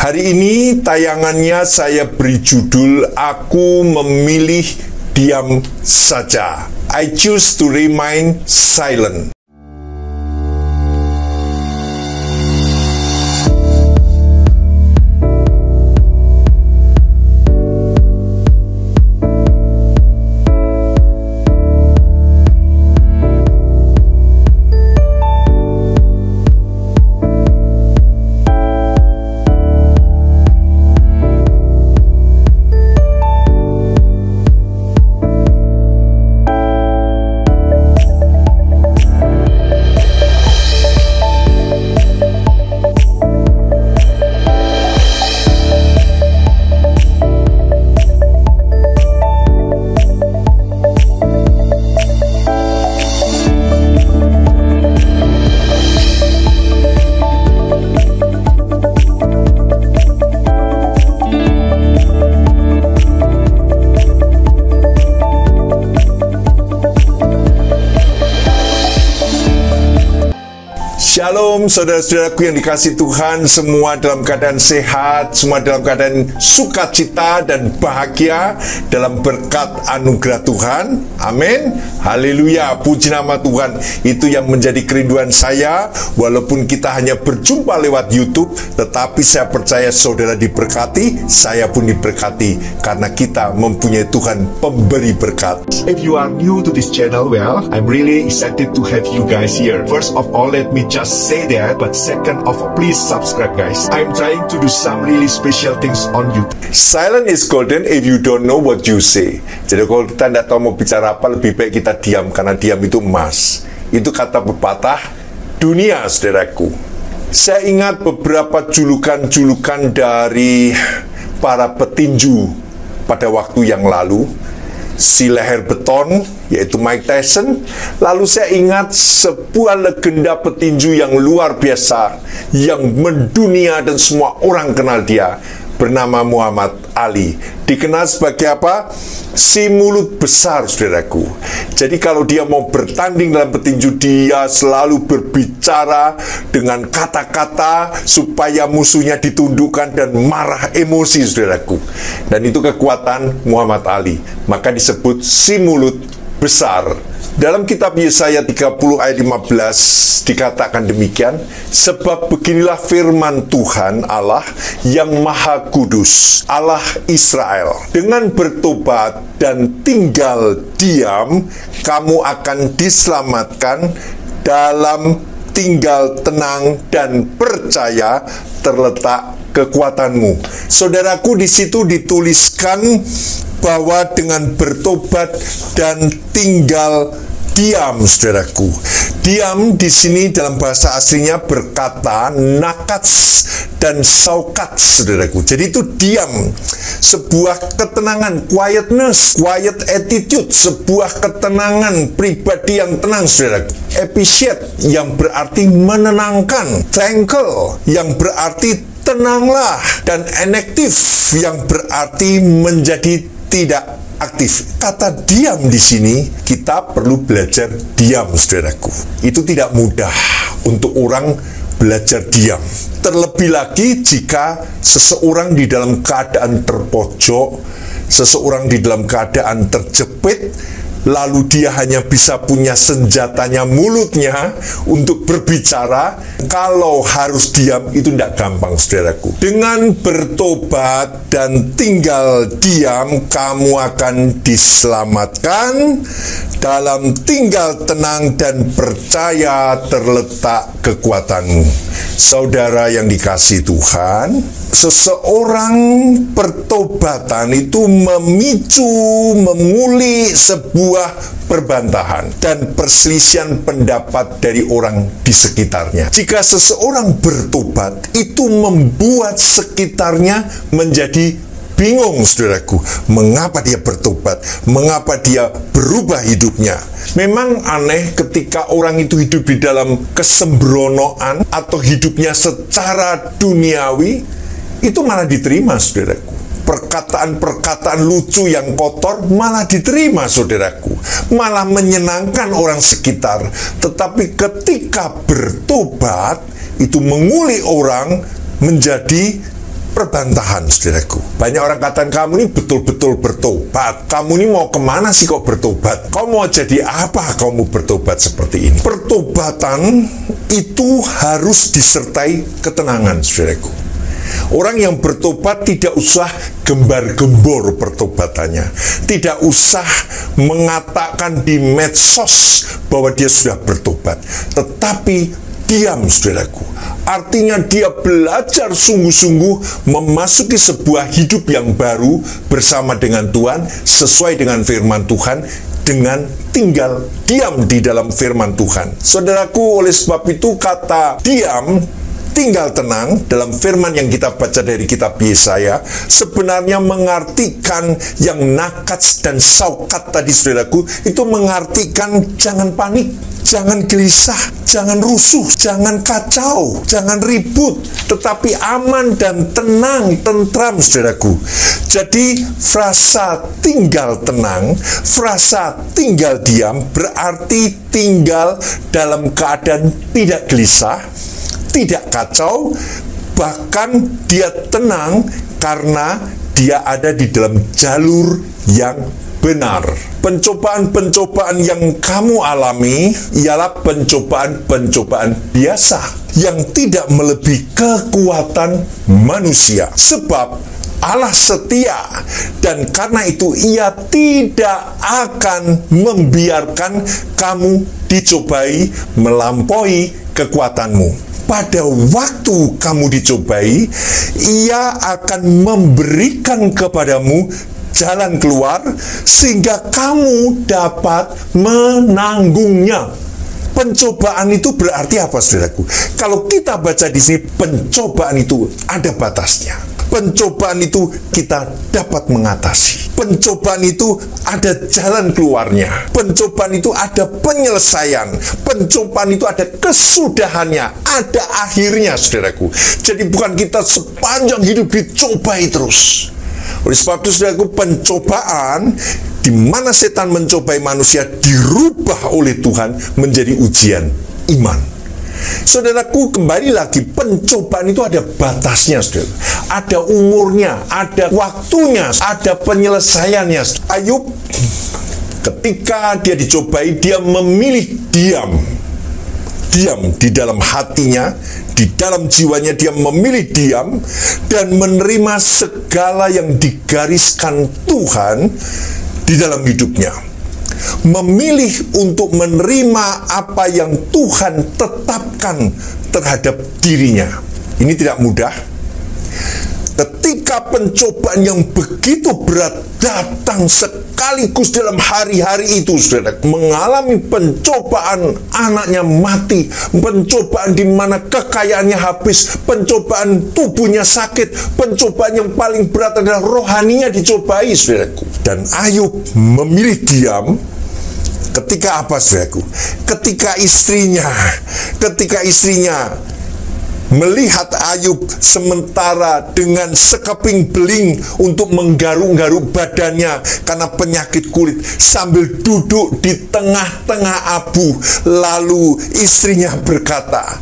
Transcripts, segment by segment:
Hari ini tayangannya saya beri judul Aku Memilih Diam Saja. I choose to remain silent. Shalom saudara-saudaraku yang dikasihi Tuhan, semua dalam keadaan sehat, semua dalam keadaan sukacita dan bahagia dalam berkat anugerah Tuhan. Amin. Haleluya, puji nama Tuhan. Itu yang menjadi kerinduan saya. Walaupun kita hanya berjumpa lewat YouTube, tetapi saya percaya saudara diberkati, saya pun diberkati, karena kita mempunyai Tuhan pemberi berkat. If you are new to this channel, well, I'm really excited to have you guys here. First of all, let me just say that, but second of all, please subscribe guys. I'm trying to do some really special things on YouTube. Silent is golden if you don't know what you say. Jadi kalau kita tidak tahu mau bicara apa, lebih baik kita diam, karena diam itu emas. Itu kata pepatah dunia, saudaraku. Saya ingat beberapa julukan-julukan dari para petinju pada waktu yang lalu. Si leher beton, yaitu Mike Tyson. Lalu saya ingat sebuah legenda petinju yang luar biasa, yang mendunia dan semua orang kenal dia, bernama Muhammad Ali. Dikenal sebagai apa? Si mulut besar, saudaraku. Jadi kalau dia mau bertanding dalam petinju, dia selalu berbicara dengan kata-kata supaya musuhnya ditundukkan dan marah emosi, saudaraku. Dan itu kekuatan Muhammad Ali. Maka disebut si mulut besar. Dalam kitab Yesaya 30 ayat 15 dikatakan demikian, sebab beginilah firman Tuhan Allah yang Maha Kudus, Allah Israel, dengan bertobat dan tinggal diam, kamu akan diselamatkan. Dalam tinggal tenang dan percaya terletak kekuatanmu. Saudaraku, di situ dituliskan bahwa dengan bertobat dan tinggal diam, saudaraku. Diam di sini dalam bahasa aslinya berkata nakats dan saukats, saudaraku. Jadi itu diam, sebuah ketenangan, quietness, quiet attitude, sebuah ketenangan pribadi yang tenang, saudaraku. Appreciate yang berarti menenangkan, tranquil yang berarti tenanglah, dan inaktif yang berarti menjadi tidak aktif. Kata diam di sini, kita perlu belajar diam, saudaraku. Itu tidak mudah untuk orang belajar diam. Terlebih lagi jika seseorang di dalam keadaan terpojok, seseorang di dalam keadaan terjepit, lalu dia hanya bisa punya senjatanya mulutnya untuk berbicara. Kalau harus diam itu tidak gampang, saudaraku. Dengan bertobat dan tinggal diam, kamu akan diselamatkan. Dalam tinggal tenang dan percaya terletak kekuatanmu. Saudara yang dikasihi Tuhan, seseorang pertobatan itu memicu, mengulik sebuah perbantahan dan perselisihan pendapat dari orang di sekitarnya. Jika seseorang bertobat, itu membuat sekitarnya menjadi bingung, saudaraku. Mengapa dia bertobat? Mengapa dia berubah hidupnya? Memang aneh ketika orang itu hidup di dalam kesembronoan atau hidupnya secara duniawi, itu malah diterima, saudaraku. Perkataan-perkataan lucu yang kotor malah diterima, saudaraku. Malah menyenangkan orang sekitar. Tetapi ketika bertobat, itu mengulik orang menjadi perbantahan, saudaraku. Banyak orang katakan, kamu ini betul-betul bertobat. Kamu ini mau kemana sih kok bertobat? Kau mau jadi apa kamu bertobat seperti ini? Pertobatan itu harus disertai ketenangan, saudaraku. Orang yang bertobat tidak usah gembar-gembor pertobatannya. Tidak usah mengatakan di medsos bahwa dia sudah bertobat. Tetapi diam, saudaraku. Artinya dia belajar sungguh-sungguh memasuki sebuah hidup yang baru bersama dengan Tuhan, sesuai dengan firman Tuhan, dengan tinggal diam di dalam firman Tuhan. Saudaraku, oleh sebab itu kata diam, tinggal tenang dalam firman yang kita baca dari kitab Yesaya sebenarnya mengartikan yang nakats dan saukat tadi, saudaraku, itu mengartikan jangan panik, jangan gelisah, jangan rusuh, jangan kacau, jangan ribut, tetapi aman dan tenang, tentram, saudaraku. Jadi frasa tinggal tenang, frasa tinggal diam berarti tinggal dalam keadaan tidak gelisah, tidak kacau, bahkan dia tenang karena dia ada di dalam jalur yang benar. Pencobaan-pencobaan yang kamu alami ialah pencobaan-pencobaan biasa yang tidak melebihi kekuatan manusia. Sebab Allah setia, dan karena itu Ia tidak akan membiarkan kamu dicobai melampaui kekuatanmu. Pada waktu kamu dicobai, Ia akan memberikan kepadamu jalan keluar sehingga kamu dapat menanggungnya. Pencobaan itu berarti apa, saudaraku? Kalau kita baca di sini, pencobaan itu ada batasnya. Pencobaan itu kita dapat mengatasi. Pencobaan itu ada jalan keluarnya. Pencobaan itu ada penyelesaian. Pencobaan itu ada kesudahannya, ada akhirnya, saudaraku. Jadi bukan kita sepanjang hidup dicobai terus. Oleh sebab itu, saudaraku, pencobaan di mana setan mencobai manusia dirubah oleh Tuhan menjadi ujian iman. Saudaraku, kembali lagi, pencobaan itu ada batasnya, saudara. Ada umurnya, ada waktunya, ada penyelesaiannya. Ayub, ketika dia dicobai, dia memilih diam. Diam di dalam hatinya, di dalam jiwanya dia memilih diam dan menerima segala yang digariskan Tuhan di dalam hidupnya. Memilih untuk menerima apa yang Tuhan tetapkan terhadap dirinya. Ini tidak mudah. Ketika pencobaan yang begitu berat datang sekaligus dalam hari-hari itu, saudara, mengalami pencobaan anaknya mati, pencobaan di mana kekayaannya habis, pencobaan tubuhnya sakit, pencobaan yang paling berat adalah rohaninya dicobai, saudaraku. Dan Ayub memilih diam. Ketika apa, saudaraku? Ketika istrinya melihat Ayub sementara dengan sekeping beling untuk menggaruk-garuk badannya karena penyakit kulit sambil duduk di tengah-tengah abu. Lalu istrinya berkata,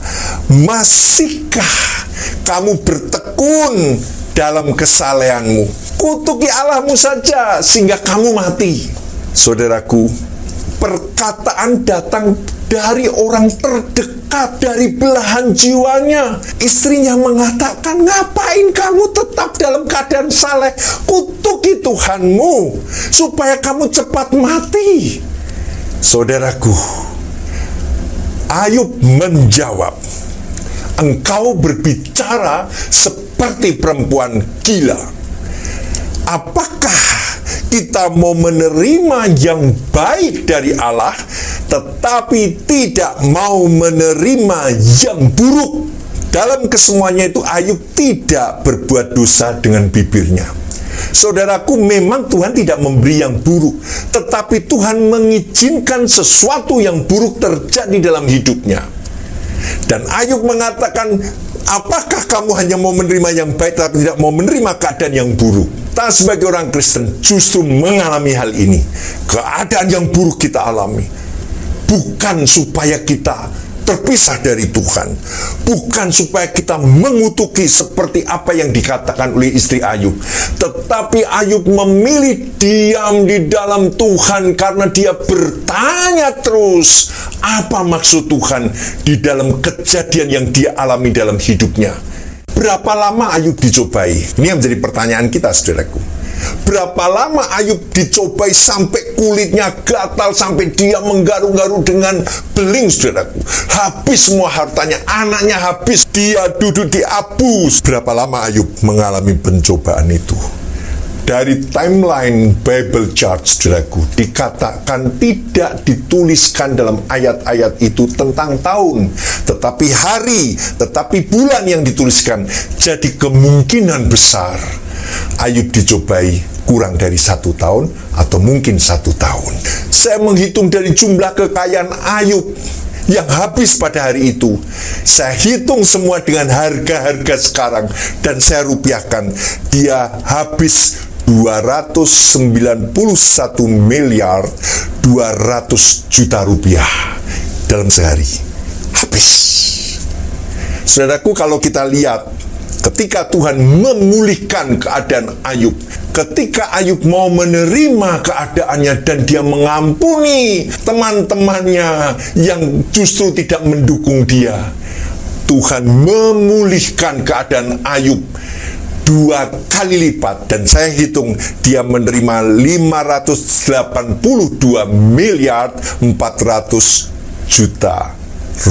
"Masihkah kamu bertekun dalam kesalehanmu? Kutuki Allahmu saja sehingga kamu mati." Saudaraku, perkataan datang dari orang terdekat, dari belahan jiwanya. Istrinya mengatakan, "Ngapain kamu tetap dalam keadaan saleh? Kutuki Tuhanmu supaya kamu cepat mati." Saudaraku, Ayub menjawab, "Engkau berbicara seperti perempuan gila. Apakah kita mau menerima yang baik dari Allah, tetapi tidak mau menerima yang buruk?" Dalam kesemuanya itu Ayub tidak berbuat dosa dengan bibirnya. Saudaraku, memang Tuhan tidak memberi yang buruk, tetapi Tuhan mengizinkan sesuatu yang buruk terjadi dalam hidupnya. Dan Ayub mengatakan, "Apakah kamu hanya mau menerima yang baik tapi tidak mau menerima keadaan yang buruk?" Kita sebagai orang Kristen justru mengalami hal ini. Keadaan yang buruk kita alami bukan supaya kita terpisah dari Tuhan. Bukan supaya kita mengutuki seperti apa yang dikatakan oleh istri Ayub. Tetapi Ayub memilih diam di dalam Tuhan karena dia bertanya terus, apa maksud Tuhan di dalam kejadian yang dia alami dalam hidupnya. Berapa lama Ayub dicobai? Ini yang menjadi pertanyaan kita, saudaraku. Berapa lama Ayub dicobai sampai kulitnya gatal, sampai dia menggaru-garu dengan beling, saudaraku. Habis semua hartanya, anaknya habis, dia duduk di abu. Berapa lama Ayub mengalami pencobaan itu? Dari timeline Bible chart, saudaraku, dikatakan tidak dituliskan dalam ayat-ayat itu tentang tahun, tetapi hari, tetapi bulan yang dituliskan. Jadi kemungkinan besar Ayub dicobai kurang dari 1 tahun atau mungkin 1 tahun. Saya menghitung dari jumlah kekayaan Ayub yang habis pada hari itu. Saya hitung semua dengan harga-harga sekarang dan saya rupiahkan. Dia habis 291 miliar 200 juta rupiah dalam sehari. Habis. Saudaraku, kalau kita lihat ketika Tuhan memulihkan keadaan Ayub, ketika Ayub mau menerima keadaannya dan dia mengampuni teman-temannya yang justru tidak mendukung dia, Tuhan memulihkan keadaan Ayub 2 kali lipat. Dan saya hitung dia menerima 582 miliar 400 juta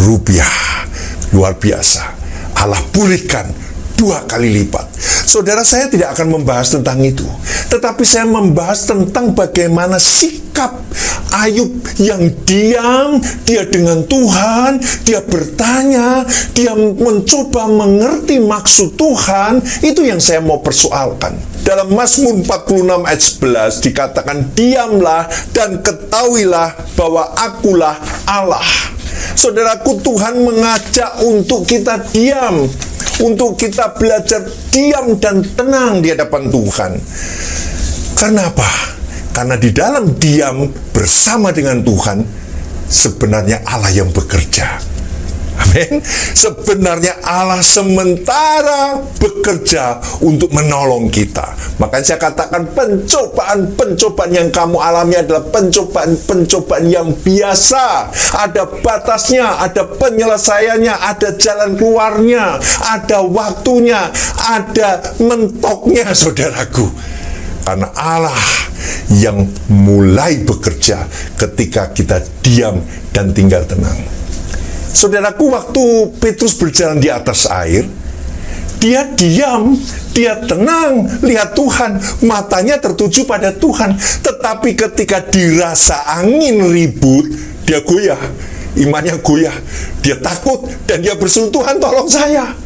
rupiah. Luar biasa. Allah pulihkan 2 kali lipat. Saudara, saya tidak akan membahas tentang itu, tetapi saya membahas tentang bagaimana sikap Ayub yang diam, dia dengan Tuhan, dia bertanya, dia mencoba mengerti maksud Tuhan. Itu yang saya mau persoalkan. Dalam Mazmur 46 ayat 11 dikatakan, diamlah dan ketahuilah bahwa akulah Allah. Saudaraku, Tuhan mengajak untuk kita diam, untuk kita belajar diam dan tenang di hadapan Tuhan. Karena apa? Karena di dalam diam bersama dengan Tuhan, sebenarnya Allah yang bekerja. Amin. Sebenarnya Allah sementara bekerja untuk menolong kita. Makanya saya katakan pencobaan-pencobaan yang kamu alami adalah pencobaan-pencobaan yang biasa. Ada batasnya, ada penyelesaiannya, ada jalan keluarnya, ada waktunya, ada mentoknya, saudaraku. Karena Allah yang mulai bekerja ketika kita diam dan tinggal tenang. Saudaraku, waktu Petrus berjalan di atas air, dia diam, dia tenang, lihat Tuhan, matanya tertuju pada Tuhan. Tetapi ketika dirasa angin ribut, dia goyah, imannya goyah, dia takut, dan dia berseru, Tuhan tolong saya.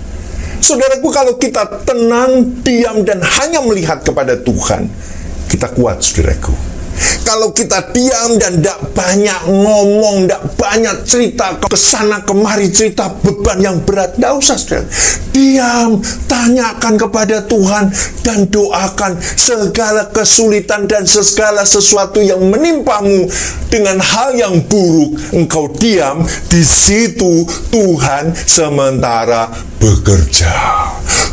Saudaraku, kalau kita tenang, diam, dan hanya melihat kepada Tuhan, kita kuat, saudaraku. Kalau kita diam dan tidak banyak ngomong, tidak banyak cerita kesana kemari, cerita beban yang berat, tidak usah, saudara. Diam, tanyakan kepada Tuhan dan doakan segala kesulitan dan segala sesuatu yang menimpamu dengan hal yang buruk. Engkau diam, di situ Tuhan sementara bekerja.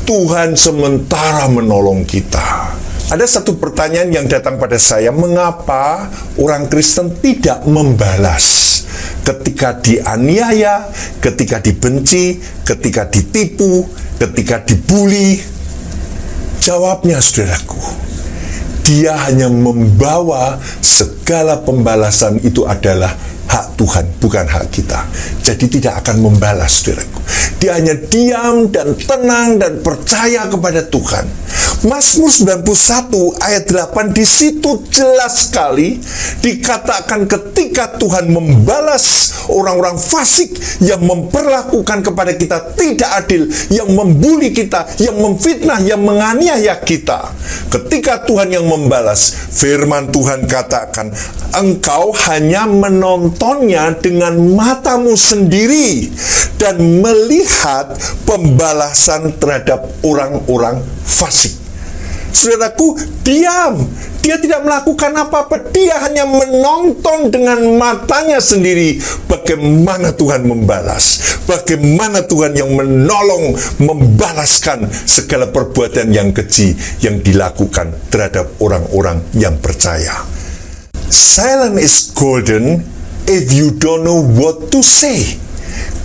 Tuhan sementara menolong kita. Ada satu pertanyaan yang datang pada saya, mengapa orang Kristen tidak membalas ketika dianiaya, ketika dibenci, ketika ditipu, ketika dibully? Jawabnya, saudaraku, dia hanya membawa segala pembalasan itu adalah hak Tuhan, bukan hak kita. Jadi tidak akan membalas, saudaraku. Dia hanya diam dan tenang dan percaya kepada Tuhan. Mazmur 91 ayat 8, di situ jelas sekali dikatakan ketika Tuhan membalas orang-orang fasik yang memperlakukan kepada kita tidak adil, yang membuli kita, yang memfitnah, yang menganiaya kita. Ketika Tuhan yang membalas, firman Tuhan katakan, engkau hanya menontonnya dengan matamu sendiri dan melihat pembalasan terhadap orang-orang fasik. Saudaraku, diam. Dia tidak melakukan apa-apa. Dia hanya menonton dengan matanya sendiri bagaimana Tuhan membalas. Bagaimana Tuhan yang menolong, membalaskan segala perbuatan yang keji yang dilakukan terhadap orang-orang yang percaya. Silence is golden if you don't know what to say.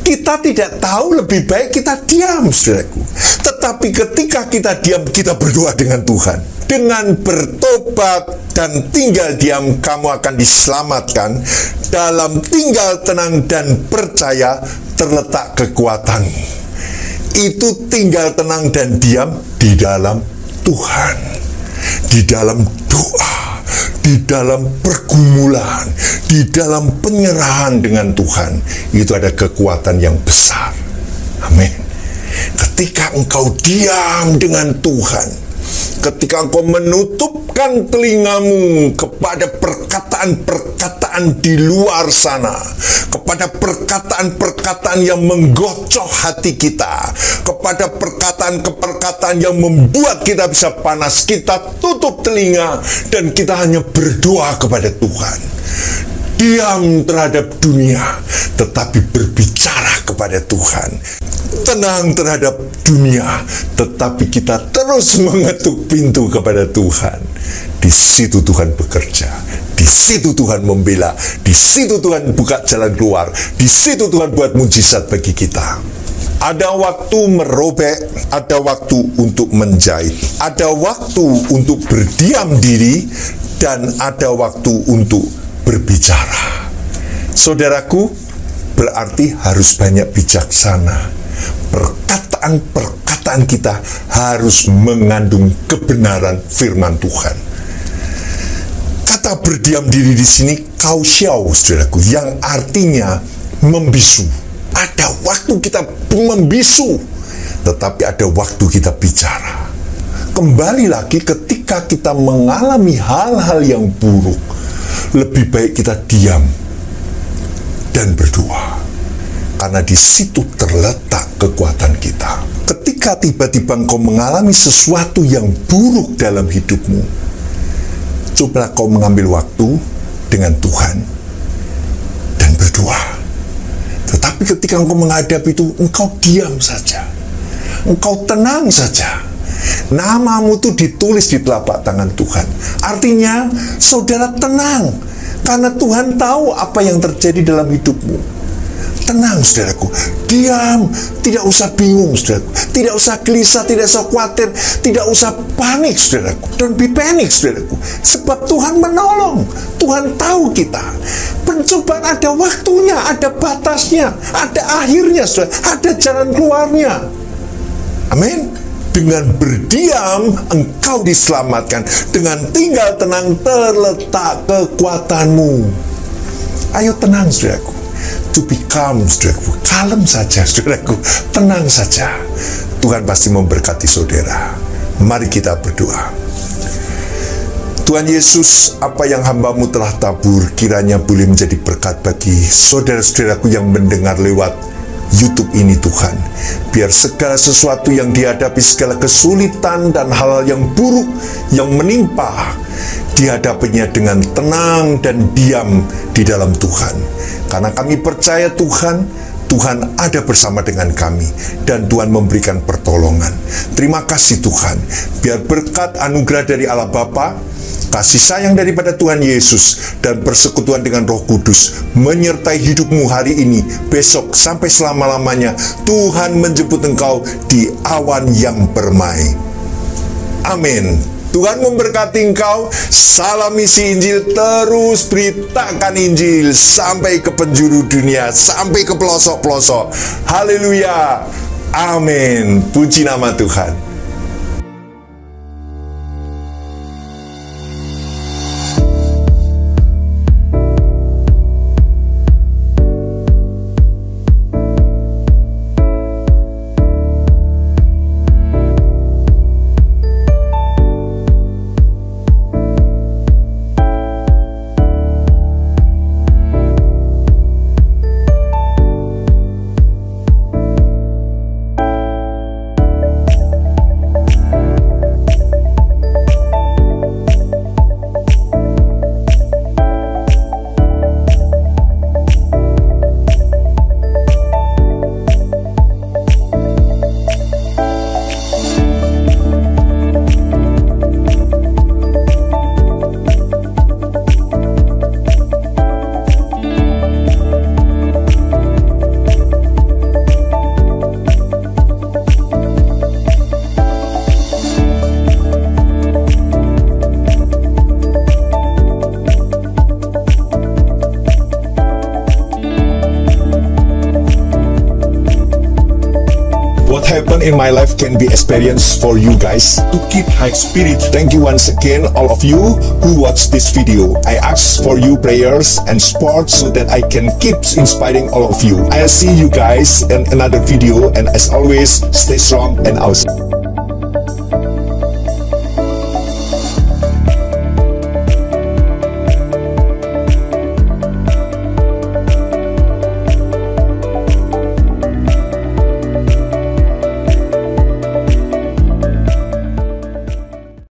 Kita tidak tahu, lebih baik kita diam, saudaraku. Tetapi ketika kita diam, kita berdoa dengan Tuhan. Dengan bertobat dan tinggal diam, kamu akan diselamatkan. Dalam tinggal tenang dan percaya terletak kekuatanmu. Itu tinggal tenang dan diam di dalam Tuhan. Di dalam doa, di dalam pergumulan, di dalam penyerahan dengan Tuhan, itu ada kekuatan yang besar. Amin. Ketika engkau diam dengan Tuhan, ketika engkau menutupkan telingamu kepada perkataan-perkataan di luar sana, kepada perkataan-perkataan yang menggocok hati kita, kepada perkataan-perkataan yang membuat kita bisa panas, kita tutup telinga dan kita hanya berdoa kepada Tuhan. Diam terhadap dunia, tetapi berbicara kepada Tuhan. Tenang terhadap dunia, tetapi kita terus mengetuk pintu kepada Tuhan. Di situ Tuhan bekerja, di situ Tuhan membela, di situ Tuhan buka jalan keluar, di situ Tuhan buat mujizat bagi kita. Ada waktu merobek, ada waktu untuk menjahit, ada waktu untuk berdiam diri, dan ada waktu untuk berbicara. Saudaraku, berarti harus banyak bijaksana. Perkataan-perkataan kita harus mengandung kebenaran firman Tuhan. Kata berdiam diri di sini kausiau, saudaraku, yang artinya membisu. Ada waktu kita membisu, tetapi ada waktu kita bicara. Kembali lagi, ketika kita mengalami hal-hal yang buruk, lebih baik kita diam dan berdoa. Karena di situ terletak kekuatan kita. Ketika tiba-tiba engkau mengalami sesuatu yang buruk dalam hidupmu, cobalah kau mengambil waktu dengan Tuhan dan berdoa. Tetapi ketika engkau menghadapi itu, engkau diam saja. Engkau tenang saja. Namamu itu ditulis di telapak tangan Tuhan. Artinya, saudara tenang. Karena Tuhan tahu apa yang terjadi dalam hidupmu. Tenang, saudaraku. Diam. Tidak usah bingung, saudaraku. Tidak usah gelisah, tidak usah khawatir, tidak usah panik, saudaraku. Don't be panic, saudaraku. Sebab Tuhan menolong. Tuhan tahu kita. Pencobaan ada waktunya, ada batasnya, ada akhirnya, saudara. Ada jalan keluarnya. Amin. Dengan berdiam, engkau diselamatkan. Dengan tinggal tenang, terletak kekuatanmu. Ayo tenang, saudaraku. To be calm, saudaraku. Kalem saja, saudaraku. Tenang saja. Tuhan pasti memberkati saudara. Mari kita berdoa. Tuhan Yesus, apa yang hamba-Mu telah tabur, kiranya boleh menjadi berkat bagi saudara-saudaraku yang mendengar lewat YouTube ini, Tuhan. Biar segala sesuatu yang dihadapi, segala kesulitan dan hal-hal yang buruk yang menimpa, dihadapinya dengan tenang dan diam di dalam Tuhan. Karena kami percaya Tuhan ada bersama dengan kami dan Tuhan memberikan pertolongan. Terima kasih Tuhan. Biar berkat anugerah dari Allah Bapa, kasih sayang daripada Tuhan Yesus, dan persekutuan dengan Roh Kudus menyertai hidupmu hari ini, besok, sampai selama-lamanya. Tuhan menjemput engkau di awan yang permai. Amin. Tuhan memberkati engkau. Salam isi Injil, terus beritakan Injil sampai ke penjuru dunia, sampai ke pelosok-pelosok. Haleluya. Amin. Puji nama Tuhan. what happened in my life can be experienced for you guys to keep high spirit. Thank you once again, all of you who watch this video. I ask for you prayers and support so that I can keep inspiring all of you. I'll see you guys in another video, and as always, stay strong and awesome.